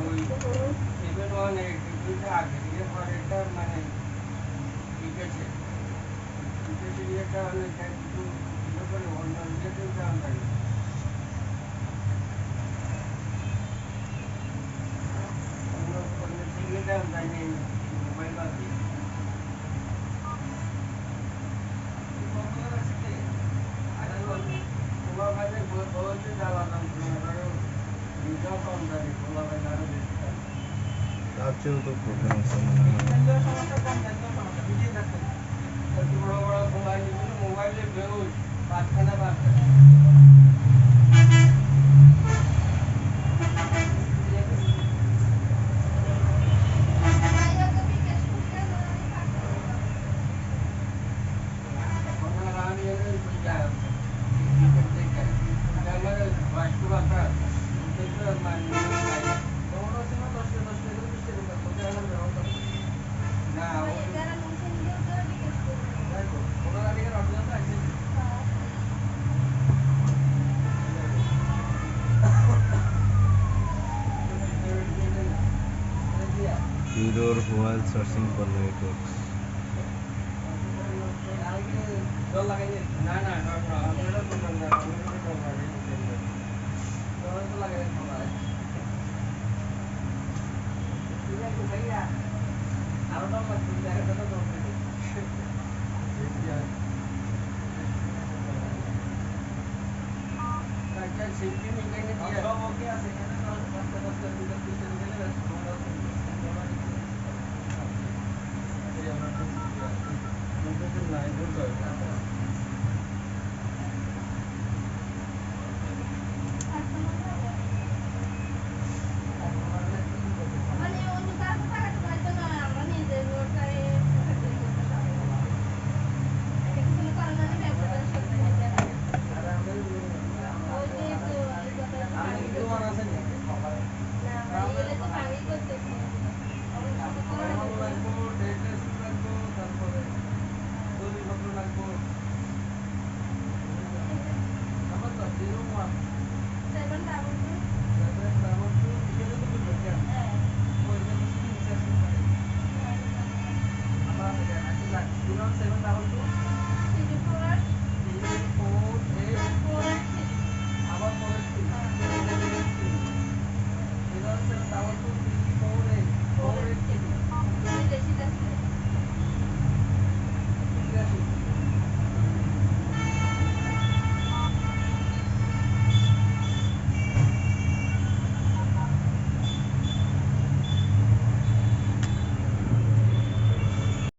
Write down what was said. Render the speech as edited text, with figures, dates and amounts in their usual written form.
ওই 718 আগে থেকে পরেরটা মানে লিখেছে লিখেছে একটা অনেক কিছু করে অন্য লিখেছে জানতাম অন্য অন্য সিঙ্গে জানতাম মোবাইল বাদ পোলা ভাইদের বলতে জ্বালাতাম নিজেও কম জানি পোলা ভাই আরো বেশি জানি রাজ্যেও তো প্রবলেম আছে বড় বড় মোবাইল মোবাইলে বেউজ পাঁচখানা বাচ্চা Error while searching for networks. Safety